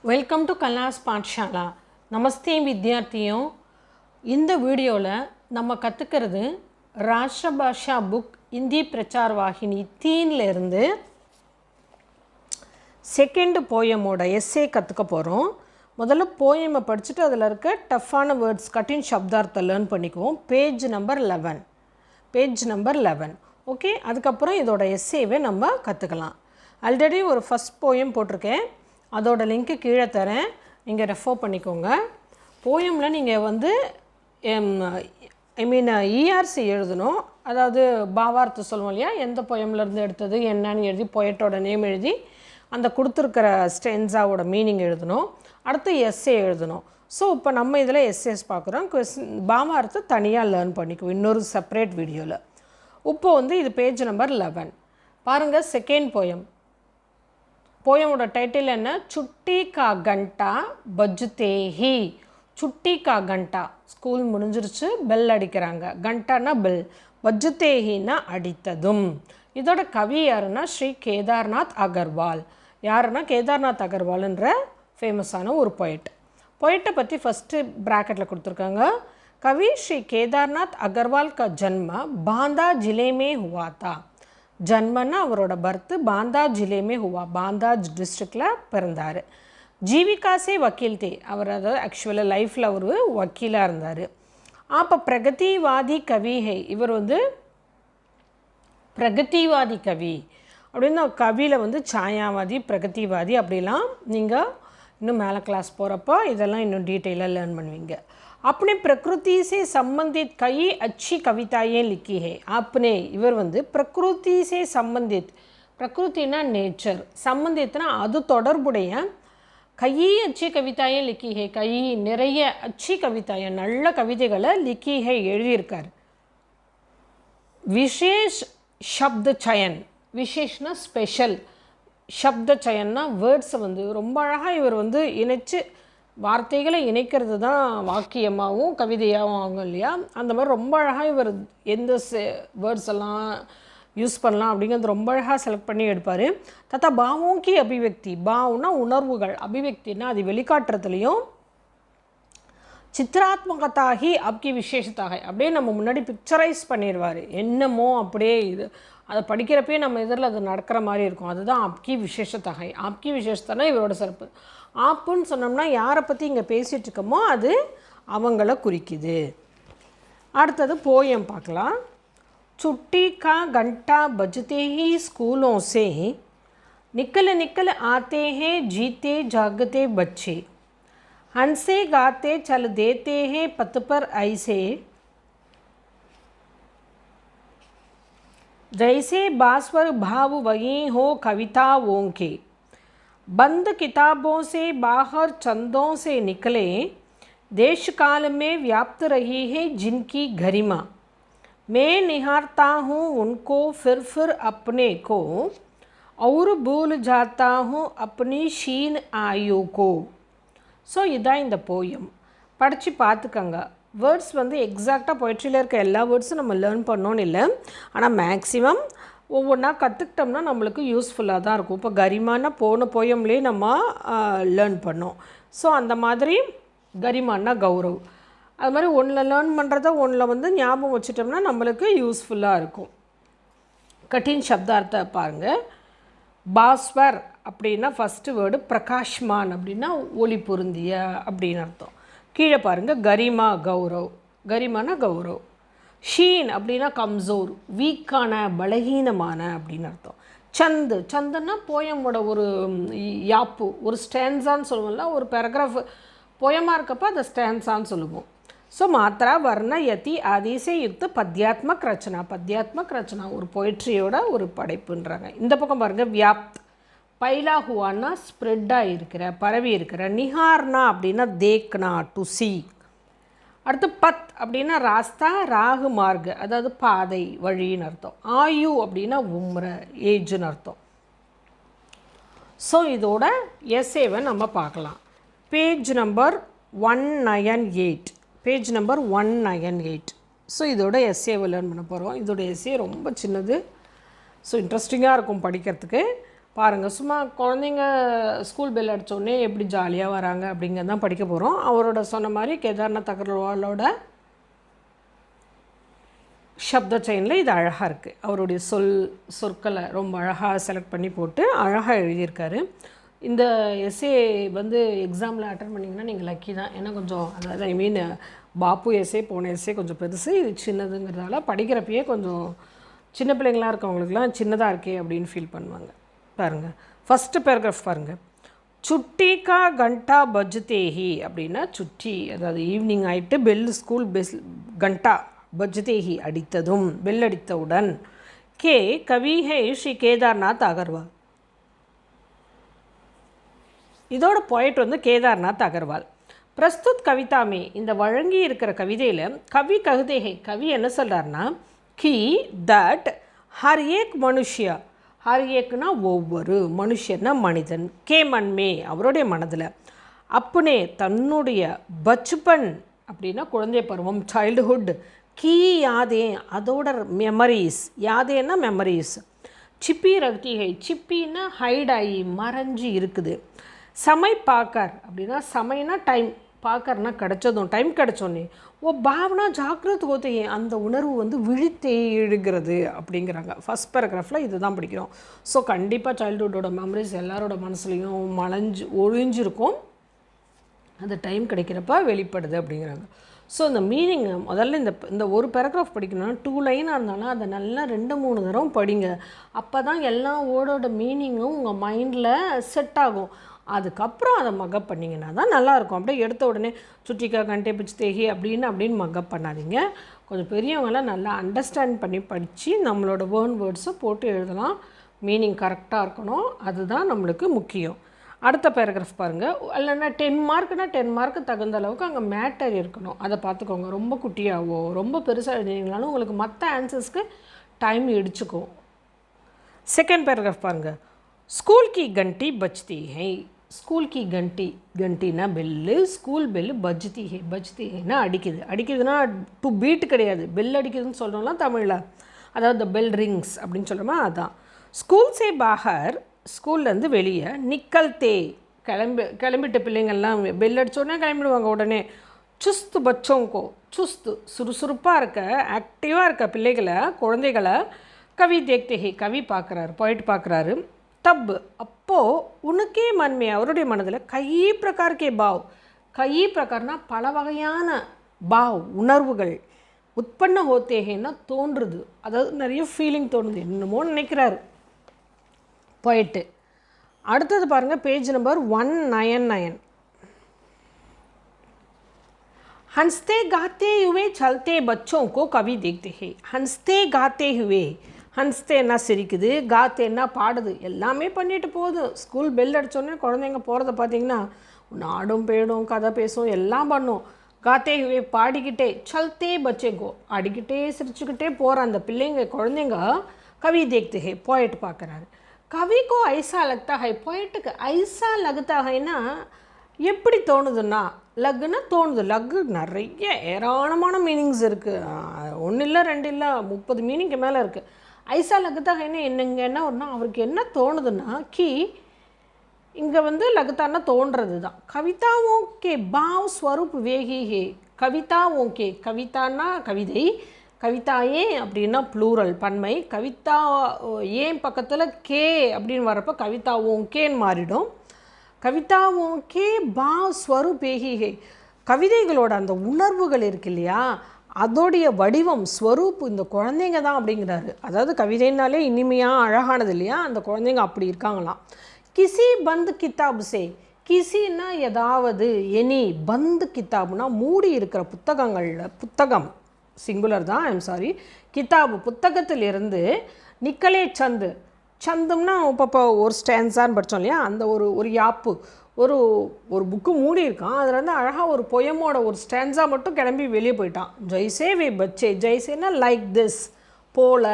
Welcome to class पाठशाला नमस्ते विद्यार्थियों இந்த வீடியோவில் நம்ம கற்றுக்கிறது ராஷ்டிரபாஷா புக் இந்தி பிரச்சார் வாகினி தீன்லேருந்து செகண்ட் போயமோட எஸ்ஸே கற்றுக்க போகிறோம். முதல்ல போயமை படிச்சுட்டு அதில் இருக்க டஃப்பான வேர்ட்ஸ் கட்டின் சப்தார்த்தை லேர்ன் பண்ணிக்குவோம். Page number 11 okay. அதுக்கப்புறம் இதோட எஸ்ஸேவை நம்ம கற்றுக்கலாம். ஆல்ரெடி ஒரு ஃபஸ்ட் போயம் போட்டிருக்கேன், அதோட லிங்க்கு கீழே தரேன், நீங்கள் ரெஃபர் பண்ணிக்கோங்க. போயமில் நீங்கள் இஆர்சி எழுதணும், அதாவது பாவார்த்தை சொல்லுவோம் இல்லையா, எந்த போயம்லேருந்து எடுத்தது என்னன்னு எழுதி போயட்டோட நேம் எழுதி அந்த கொடுத்துருக்கிற ஸ்டென்ஸாவோட மீனிங் எழுதணும். அடுத்து எஸ்ஏ எழுதணும். ஸோ இப்போ நம்ம இதில் எஸ்ஏஸ் பார்க்குறோம். பாவார்த்தை தனியாக லேர்ன் பண்ணிக்குவோம் இன்னொரு செப்பரேட் வீடியோவில். இப்போ இது பேஜ் நம்பர் 11 பாருங்கள். செகண்ட் போயமோட டைட்டில் என்ன? சுட்டி கா கண்டா பஜ்தே ஹி. சுட்டி கா கண்டா, ஸ்கூல் முடிஞ்சிருச்சு, பெல் அடிக்கிறாங்க. கண்டானா பெல், பஜ்தேஹின்னா அடித்ததும். இதோட கவி யாருன்னா ஸ்ரீ கேதார்நாத் அகர்வால். யாருன்னா கேதார்நாத் அகர்வால்ன்ற ஃபேமஸான ஒரு பொயட்டை பற்றி ஃபஸ்ட்டு ப்ராக்கெட்டில் கொடுத்துருக்காங்க. கவி ஸ்ரீ கேதார்நாத் அகர்வால் கா ஜன்ம பாந்தா ஜிலே ஹுவா தா. ஜன்மன்னா அவரோட பர்த்து பாந்தா ஜிலே ஹுவா, பாந்தா டிஸ்ட்ரிக்டில் பிறந்தார். ஜீவிகாசே வக்கீல் தே, அவர் அதாவது ஆக்சுவலாக லைஃப்பில் அவர் வக்கீலாக இருந்தார். அப்போ பிரகதிவாதி கவி ஹே, இவர் பிரகதிவாதி கவி அப்படின்னு கவியில் சாயாவாதி பிரகதிவாதி அப்படிலாம் நீங்கள் இன்னும் மேலே கிளாஸ் போகிறப்போ இதெல்லாம் இன்னும் டீட்டெயிலாக லேர்ன் பண்ணுவீங்க. अपने प्रकृति से संबंधित कई अच्छी कविताएं लिखी है आपने. इवर प्रकृति से संबंधित, प्रकृतिना नेचर, संबंधितना அது தொடர்புடைய कई अच्छी कविताएं लिखी है. कई நிறைய अच्छी कविताएं நல்ல கவிதைகளை लिखी है எழுதியிருக்கார். विशेष शब्द चयन, विशेषना स्पेशल, शब्द चयनना வேர்ட்ஸ் ரொம்ப அழகாக இவர் இணைச்சு வார்த்தைகளை இணைக்கிறது தான் வாக்கியமாகவும் கவிதையாகவும் ஆகும் இல்லையா. அந்த மாதிரி ரொம்ப அழகாக இவர் எந்த வேர்ட்ஸ் எல்லாம் யூஸ் பண்ணலாம் அப்படிங்கிறது ரொம்ப அழகாக செலக்ட் பண்ணி எடுப்பார். தத்தா பாவோங்கி அபிவக்தி, பாவுனா உணர்வுகள், அபிவக்தினா அது வெளிக்காட்டுறதுலையும், சித்திராத்மகத்தாகி அப்கி விசேஷத்தாக அப்படியே நம்ம முன்னாடி பிக்சரைஸ் பண்ணிடுவார். என்னமோ அப்படியே இது அதை படிக்கிறப்பே நம்ம எதிரில் அது நடக்கிற மாதிரி இருக்கும். அதுதான் அப்கி விசேஷத்தாக. ஆப்கி விசேஷத்தானா இவரோட சிறப்பு. ஆப்புன்னு சொன்னோம்னா யாரை பற்றி இங்கே பேசிகிட்டு இருக்கோமோ அது அவங்கள குறிக்குது. அடுத்தது போயம் பார்க்கலாம். छुट्टी का घंटा बजते ही स्कूलों से निकल निकल आते हैं जीते जागते बच्चे, हंसे गाते चल देते हैं पथ पर ऐसे, जैसे बास्वर भाव वही हो कविताओं के, बंद किताबों से बाहर चंदों से निकले, देश काल में व्याप्त रही है जिनकी गरिमा, मैं निहारता हूँ उनको फिर अपने को, और भूल जाता हूँ अपनी शीन आयु को. ஸோ இதான் இந்த போயம். படித்து பார்த்துக்கங்க. வேர்ட்ஸ் எக்ஸாக்டாக பொய்ட்ரியில் இருக்க எல்லா வேர்ட்ஸும் நம்ம லேர்ன் பண்ணோன்னு இல்லை, ஆனால் மேக்ஸிமம் ஒவ்வொன்றா கற்றுக்கிட்டோம்னா நம்மளுக்கு யூஸ்ஃபுல்லாக தான் இருக்கும். இப்போ கரிமானா போன போயம்லேயே நம்ம லேர்ன் பண்ணோம். ஸோ அந்த மாதிரி கரிமானா கௌரவ், அது மாதிரி ஒன்றில் லேர்ன் பண்ணுறத ஒன்றில் ஞாபகம் வச்சுட்டோம்னா நம்மளுக்கு யூஸ்ஃபுல்லாக இருக்கும். கட்டின் சப்தார்த்தை பாருங்கள். பாஸ்வர் அப்படின்னா ஃபஸ்ட்டு வேர்டு, பிரகாஷ்மான் அப்படின்னா ஒளி பொருந்திய அப்படின்னு அர்த்தம். கீழே பாருங்கள் கரிமா கௌரவ், கரிமானா கௌரவ். ஷீன் அப்படின்னா கம்சோர், வீக்கான பலகீனமான அப்படின்னு அர்த்தம். சந்துன்னா போயமோட ஒரு யாப்பு, ஒரு ஸ்டான்ஸான்னு சொல்லுவோம்ல, ஒரு பேராகிராஃப் போயமாக இருக்கப்போ அதை ஸ்டான்ஸான்னு சொல்லுவோம். ஸோ மாத்ரா வர்ண யதி ஆதிசே யுக்த பத்யாத்மக் ரச்சனா, பத்யாத்மக் ரச்சனா ஒரு பொயிட்ரியோட ஒரு படைப்புன்றாங்க. இந்த பக்கம் பாருங்கள் வியாப்த், பைலா ஹுவான்னா ஸ்ப்ரெட்டாக இருக்கிற, பரவி இருக்கிற. நிஹார்னா அப்படின்னா தேக்னா, டு சி. அடுத்து பத் அப்படின்னா ராஸ்தா, ராகு மார்க் அதாவது பாதை வழின்னு அர்த்தம். ஆயு அப்படின்னா உம்ர, ஏஜ்னு அர்த்தம். ஸோ இதோட எஸ்ஏவை நம்ம பார்க்கலாம். Page number 198, page number 198. So இதோட எஸ்ஏவை லேர்ன் பண்ண போகிறோம். இதோட எஸ்ஏ ரொம்ப சின்னது, ஸோ இன்ட்ரெஸ்டிங்காக இருக்கும் படிக்கிறதுக்கு. பாருங்கள், சும்மா குழந்தைங்க ஸ்கூல் பெல் அடித்தோடனே எப்படி ஜாலியாக வராங்க அப்படிங்கிறது தான் படிக்க போகிறோம். அவரோட சொன்ன மாதிரி கேதார்நாத் அகர்வாலோட சப்த செயினில் இது அழகாக இருக்குது. அவருடைய சொற்களை ரொம்ப அழகாக செலக்ட் பண்ணி போட்டு அழகாக எழுதியிருக்காரு. இந்த எஸ்ஏ வந்து எக்ஸாமில் அட்டன் பண்ணிங்கன்னா நீங்கள் லக்கி தான். ஏன்னா கொஞ்சம் அதாவது ஐ மீன் பாப்பு எஸ்ஏ போன எஸ்ஏ கொஞ்சம் பெருசு, இது சின்னதுங்கிறதால படிக்கிறப்பயே கொஞ்சம் சின்ன பிள்ளைங்களாக இருக்கவங்களுக்குலாம் சின்னதாக இருக்கே அப்படின்னு ஃபீல் பண்ணுவாங்க. பாருங்கள், ஃபஸ்ட்டு பேராகிராஃப் பாருங்கள். சுட்டி கா கண்டா பஜ்தேஹி அப்படின்னா சுட்டி, அதாவது ஈவினிங் ஆகிட்டு பெல் ஸ்கூல் கண்டா பஜ்தேஹி அடித்ததும், பெல் அடித்தவுடன் கே கவி ஹே ஸ்ரீ கேதார்நாத் அகர்வால். இதோட போயிட்டு வந்து கேதார்நாத் அகர்வால். பிரஸ்துத் கவிதாமே, இந்த வழங்கி இருக்கிற கவிதையில் கவி ககுதேஹே, கவி என்ன சொல்கிறாருன்னா கி தட் ஹர் ஏக் மனுஷ்யா, ஹர் ஏக்னா ஒவ்வொரு, மனுஷன்னா மனிதன், கே மன்மே அவருடைய மனதில், அப்புனே தன்னுடைய, பச்பன் அப்படின்னா குழந்தை பருவம் சைல்டுஹுட், கீ யாதே அதோட மெமரிஸ், யாதேன்னா மெமரிஸ், சிப்பி ரக்திகை சிப்பின்னா ஹைட் ஆகி மறைஞ்சி இருக்குது, சமை பாக்கர் அப்படின்னா சமைனா டைம், பார்க்கறனா கிடச்சதும் டைம் கிடச்சோன்னே ஓ பாவனா ஜாக்கிரத் கோத்தையே அந்த உணர்வு வந்து விழித்தே எழுகிறது அப்படிங்கிறாங்க. ஃபஸ்ட் பேராகிராஃபில் இது தான் படிக்கிறோம். ஸோ கண்டிப்பாக சைல்டுஹுட்டோட மெமரிஸ் எல்லாரோட மனசுலையும் ஒழிஞ்சிருக்கும், அந்த டைம் கிடைக்கிறப்ப வெளிப்படுது அப்படிங்கிறாங்க. ஸோ இந்த மீனிங் முதல்ல இந்த ஒரு பேராகிராஃப் படிக்கணும்னா 2 லைனாக இருந்தாலும் அதை நல்லா 2-3 தடவை படிங்க. அப்போ தான் எல்லா வேர்டோட மீனிங்கும் உங்கள் மைண்டில் செட் ஆகும். அதுக்கப்புறம் அதை மக்கப் பண்ணிங்கன்னா தான் நல்லாயிருக்கும். அப்படியே எடுத்த உடனே சுட்டிக்கா கண்டே பிச்சுதேஹி அப்படின்னு மக்கப் பண்ணாதீங்க. கொஞ்சம் பெரியவங்களாம் நல்லா அண்டர்ஸ்டாண்ட் பண்ணி படித்து நம்மளோட வேர்ட்ஸை போட்டு எழுதலாம். மீனிங் கரெக்டாக இருக்கணும், அதுதான் நம்மளுக்கு முக்கியம். அடுத்த பேராகிராஃப் பாருங்கள். இல்லைன்னா 10 மார்க்குனா 10 மார்க்கு தகுந்த அளவுக்கு அங்கே மேட்டர் இருக்கணும், அதை பார்த்துக்கோங்க. ரொம்ப குட்டியாகவோ ரொம்ப பெருசாக எழுதினீங்கனாலும் உங்களுக்கு மற்ற ஆன்சர்ஸ்க்கு டைம் இடிச்சுக்கும். செகண்ட் பேராகிராஃப் பாருங்கள். ஸ்கூல் கி கண்டி பஜ்தி ஹை, ஸ்கூல் கி கண்டினா பெல்லு, ஸ்கூல் பெல்லு பஜ்தி ஹைனா அடிக்குதுன்னா டு பீட் கிடையாது, பெல் அடிக்குதுன்னு சொல்கிறோம்னா தமிழில், அதாவது பெல் ரிங்ஸ் அப்படின்னு சொல்கிறோமா அதான். ஸ்கூல் சே பாகர், ஸ்கூல்லேருந்து வெளியே, நிக்கல்தே கிளம்பிட்ட பிள்ளைங்கள்லாம் பெல் அடித்தோடனே கிளம்பிடுவாங்க உடனே. சுஸ்து பச்சோங்கோ, சுஸ்து சுறுசுறுப்பாக இருக்க ஆக்டிவாக இருக்க பிள்ளைகளை குழந்தைகளை கவி தேக்தேஹி கவி பார்க்குறாரு, போயிட்டு பார்க்குறாரு. தப் அப்போது உனக்கே மன்மே அவருடைய மனதில் கை பிரகார்கே பாவ், கை பிரகார்னா பல வகையான பாவ் உணர்வுகள், உற்பன்ன ஹோத்தேகேன்னா தோன்றுது, அதாவது நிறைய ஃபீலிங் தோணுது, என்னமோ நினைக்கிறாரு போயிட்டு. அடுத்தது பாருங்கள், பேஜ் நம்பர் 199. हंसते गाते हुए चलते बच्चों को कवि देखते हैं. हंसते गाते हुए, ஹன்ஸ்தேன்னா சிரிக்குது, காத்தேன்னா பாடுது, எல்லாமே பண்ணிட்டு போகுது. ஸ்கூல் பெல் அடித்தோடனே குழந்தைங்க போகிறத பார்த்தீங்கன்னா நாடும் பேடும் கதை பேசும் எல்லாம் பண்ணும். காத்தே ஹுவே பாடிக்கிட்டே, சல்தே பச்சேங்கோ ஆடிக்கிட்டே சிரிச்சுக்கிட்டே போகிற அந்த பிள்ளைங்க குழந்தைங்க கவி தேக்தே ஹே போயிட்டு பார்க்குறாரு. கவிக்கோ ஐசா லக்தா ஹை, போயிட்டுக்கு ஐசா லக்தா ஹைனா எப்படி தோணுதுன்னா, லக்குன்னா தோணுது, லக்கு நிறைய ஏராளமான மீனிங்ஸ் இருக்குது, 1 இல்லை 2 இல்லை 30 மீனிங்க்கு மேலே இருக்குது. ஐசா லகுத்தாக என்னங்கன்னா ஒன்றா அவருக்கு என்ன தோணுதுன்னா கி இங்கே வந்து லகுத்தான்னா தோன்றது தான். கவிதாவும் கே பாவ் ஸ்வரூப் வேகி ஹே, கவிதாவும் கே கவிதான்னா கவிதை, கவிதாயே அப்படின்னா ப்ளூரல் பன்மை, கவிதா ஏன் பக்கத்தில் கே அப்படின்னு வரப்போ கவிதாவும் கேன்னு மாறிடும். கவிதாவும் கே பாவ் ஸ்வரூப் வேகி ஹே, கவிதைகளோட அந்த உணர்வுகள் இருக்கு இல்லையா, அதோடைய வடிவம் ஸ்வரூப் இந்த குழந்தைங்க தான் அப்படிங்கிறாரு. அதாவது கவிதைனாலே இனிமையாக அழகானது இல்லையா, அந்த குழந்தைங்க அப்படி இருக்காங்களாம். கிசி பந்து கித்தாப் சே, கிசின்னா ஏதாவது, எனி, பந்து கித்தாப்னா மூடி இருக்கிற புத்தகங்களில், புத்தகம் சிங்குலர் தான், ஐம் சாரி, கித்தாபு புத்தகத்திலிருந்து, நிக்கலே சந்து, சந்தும்னா இப்போ ஒரு ஸ்டான்ஸான்னு படித்தோம் இல்லையா, அந்த ஒரு யாப்பு ஒரு புக்கு மூடி இருக்கான், அதில் வந்து அழகாக ஒரு பொயமோட ஒரு ஸ்டான்ஸா மட்டும் கிளம்பி வெளியே போயிட்டான். ஜெய்சே வே பச்சே, ஜெய்சேனா லைக் திஸ் போல,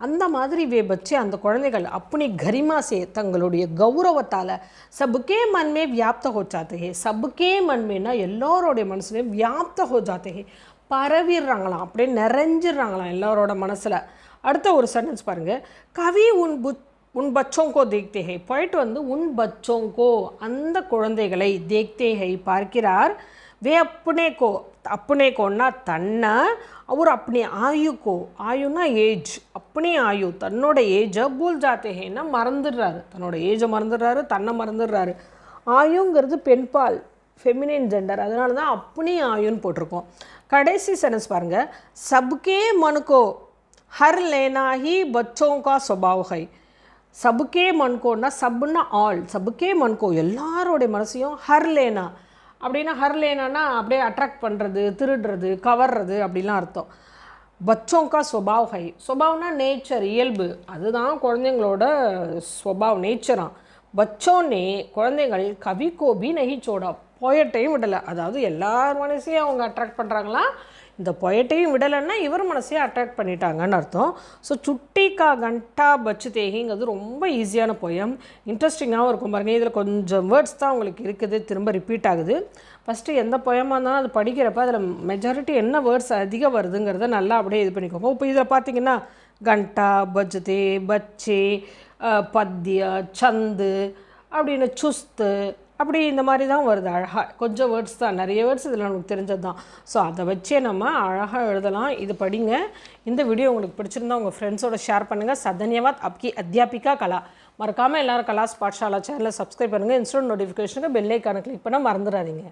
அந்த மாதிரி வே பச்சே அந்த குழந்தைகள் அப்படி கரிமா சே தங்களுடைய கௌரவத்தால் சபுக்கே மன்மே வியாப்த ஹோ ஜாத்தே ஹே, சபுக்கே மன்மேனா எல்லோருடைய மனசுலேயும் வியாப்த ஹோ ஜாத்தே ஹே பரவிடுறாங்களாம், அப்படியே நிறைஞ்சிடுறாங்களாம் எல்லாரோட மனசில். அடுத்த ஒரு சென்டென்ஸ் பாருங்கள். கவி உன் உன் பச்சோங்கோ தேக்தே ஹை. போய்ட்டு வந்து உன் பச்சோங்கோ அந்த குழந்தைகளை தேக்தே ஹை பார்க்கிறார். வே அப்புனேக்கோ, அப்புனேக்கோன்னா தன்னை, அவர் அப்படி ஆயுக்கோ, ஆயுன்னா ஏஜ், அப்படி ஆயு தன்னோட ஏஜை பூல் ஜாத்தே ஹைன்னா மறந்துடுறாரு, தன்னோட ஏஜை மறந்துடுறாரு, தன்னை மறந்துடுறாரு. ஆயுங்கிறது பெண்பால், ஃபெமினின் ஜெண்டர், அதனால தான் அப்படி ஆயுன்னு போட்டிருக்கோம். கடைசி சென்டென்ஸ் பாருங்கள், சப்கே மனுக்கோ ஹர் லேனா ஹி பச்சோं का स्वभाव है. சபுக்கே மன்கோன்னா சப்புன்னா ஆல், சபுக்கே மன்கோ எல்லாரோடைய மனசையும், ஹர் லேனா அப்படின்னா ஹர் லேனானா அப்படியே அட்ராக்ட் பண்ணுறது, திருடுறது, கவர்றது அப்படிலாம் அர்த்தம். பச்சோங்கா ஸ்வபாவ் ஹை, ஸ்வபாவ்னா நேச்சர், இயல்பு, அதுதான் குழந்தைங்களோட ஸ்வபாவ், நேச்சராக. பச்சோன்னே குழந்தைகள் கவி கோபி நகி சோடா, பொயட்டையும் விடலை, அதாவது எல்லார் மனசையும் அவங்க அட்ராக்ட் பண்ணுறாங்களாம், இந்த பொயட்டையும் விடலைன்னா இவர் மனசையும் அட்ராக்ட் பண்ணிட்டாங்கன்னு அர்த்தம். ஸோ சுட்டி கா கண்டா பச்சு தேகிங்கிறது ரொம்ப ஈஸியான பொயம், இன்ட்ரெஸ்டிங்காகவும் இருக்கும் பாருங்கள். இதில் கொஞ்சம் வேர்ட்ஸ் தான் உங்களுக்கு இருக்குது, திரும்ப ரிப்பீட் ஆகுது. ஃபஸ்ட்டு எந்த பொயமாக இருந்தாலும் அது படிக்கிறப்ப அதில் மெஜாரிட்டி என்ன வேர்ட்ஸ் அதிகம் வருதுங்கிறத நல்லா அப்படியே இது பண்ணிக்கோங்க. இப்போ இதில் பார்த்தீங்கன்னா கண்டா, பஜ்தே, பச்சே, பத்ய, சந்து அப்படின்னு சுஸ்து அப்படி இந்த மாதிரி தான் வருது. அழகாக கொஞ்சம் வேர்ட்ஸ் தான், நிறைய வேர்ட்ஸ் இதில் நமக்கு தெரிஞ்சது தான். ஸோ அதை வச்சே நம்ம அழகாக எழுதலாம். இது படிங்க. இந்த வீடியோ உங்களுக்கு பிடிச்சிருந்தா உங்கள் ஃப்ரெண்ட்ஸோட ஷேர் பண்ணுங்கள். சதன்யவாத் அப்கி அத்தியாபிகா கலா. மறக்காமல் எல்லோரும் கலாஸ் பாட்ஷாலா சேனலை சப்ஸ்கிரைப் பண்ணுங்கள். இன்ஸ்டன்ட் நோட்டிஃபிகேஷனுக்கு பெல் ஐக்கானை கிளிக் பண்ண மறந்துடாதீங்க.